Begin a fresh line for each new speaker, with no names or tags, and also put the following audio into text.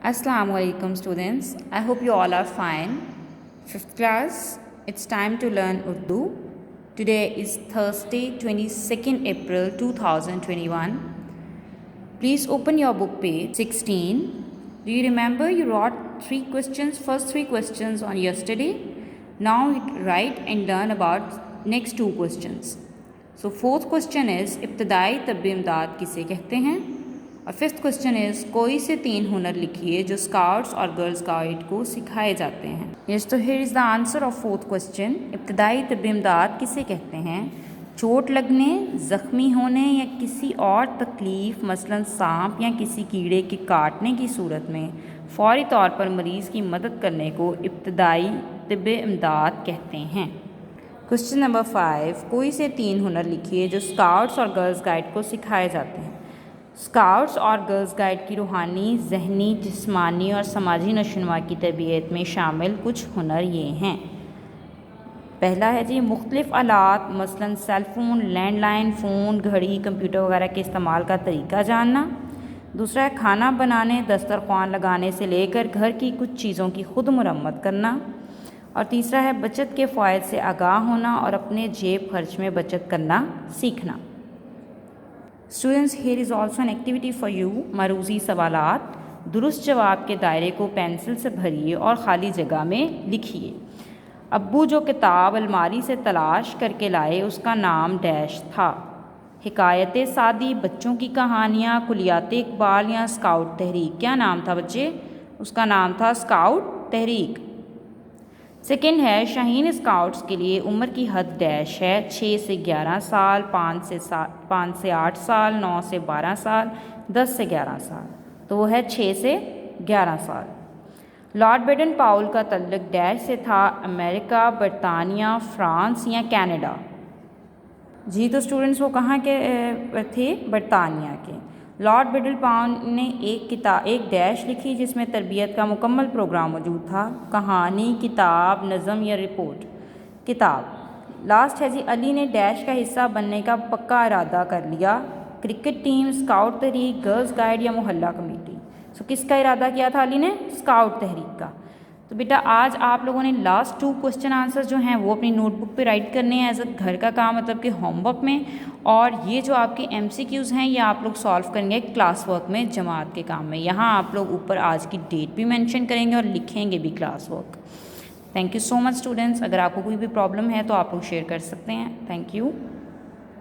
Assalamu alaikum students. I hope you all are fine. Fifth class, it's time to learn Urdu. Today is Thursday, 22nd April 2021. Please open your book page 16. Do you remember you wrote first three questions on yesterday? Now write and learn about next two questions. So fourth question is इब्तदाई तब्बी इमदाद किसे कहते हैं, और fifth question is कोई से 3 हुनर लिखिए जो स्काउट्स और गर्ल्स गाइड को सिखाए जाते हैं. यस, तो here is the answer of fourth question. इब्तदाई तब्बी इमदाद किसे कहते हैं? चोट लगने, ज़ख्मी होने या किसी और तकलीफ़ मसलन सांप या किसी कीड़े के काटने की सूरत में फ़ौरी तौर पर मरीज़ की मदद करने को इब्तदाई तब्बी इमदाद कहते हैं. क्वेश्चन नंबर 5, कोई से 3 हुनर लिखिए जो स्काउट्स और गर्ल्स गाइड को सिखाए जाते हैं. स्काउट्स और गर्ल्स गाइड की रूहानी, जहनी, जिस्मानी और समाजी नशोनुमा की तरबियत में शामिल कुछ हुनर ये हैं. पहला है जी मुख्तलिफ़ आलात मसलन सेलफ़ोन, लैंडलाइन, फ़ोन, घड़ी, कंप्यूटर वगैरह के इस्तेमाल का तरीका जानना. दूसरा है खाना बनाने, दस्तरख्वान लगाने से लेकर घर की कुछ चीज़ों की खुद मुरम्मत करना. और तीसरा है बचत के फ़ायदे से आगाह होना और अपने जेब खर्च में बचत करना सीखना. Students, here is also an activity for you. मरूज़ी सवालात, दुरुस्त जवाब के दायरे को पेंसिल से भरिए और ख़ाली जगह में लिखिए. अब्बू जो किताब अलमारी से तलाश करके लाए उसका नाम डैश था. हिकायत सादी, बच्चों की कहानियाँ, कुलियात इकबाल या स्काउट तहरीक. क्या नाम था बच्चे? उसका नाम था स्काउट तहरीक. सेकेंड है शाहीन स्काउट्स के लिए उम्र की हद डैश है. 6 से 11 साल, 5 से 8 साल, 9 से 12 साल, 10 से 11 साल. तो वो है 6 से 11 साल. लॉर्ड बेटन पाउल का तल्लुक डैश से था? अमेरिका, बरतानिया, फ्रांस या कनाडा. जी, तो स्टूडेंट्स वो कहाँ के थे? बरतानिया के. लॉर्ड बेटन पाउल ने एक डैश लिखी जिसमें तरबियत का मुकम्मल प्रोग्राम मौजूद था. कहानी, किताब, नज़म या रिपोर्ट. किताब. लास्ट है जी अली ने डैश का हिस्सा बनने का पक्का इरादा कर लिया. क्रिकेट टीम, स्काउट तहरीक, गर्ल्स गाइड या मोहल्ला कमेटी. सो किसका इरादा किया था अली ने? स्काउट तहरीक का. तो बेटा आज आप लोगों ने लास्ट 2 क्वेश्चन आंसर जो हैं वो अपनी नोटबुक पे राइट करने हैं एज अ घर का काम, मतलब कि होमवर्क में. और ये जो आपके MCQs हैं ये आप लोग सॉल्व करेंगे क्लास वर्क में, जमात के काम में. यहाँ आप लोग ऊपर आज की डेट भी मेंशन करेंगे और लिखेंगे भी class work. Thank you so much students. अगर आपको कोई भी प्रॉब्लम है तो आप लोग शेयर कर सकते हैं. Thank you.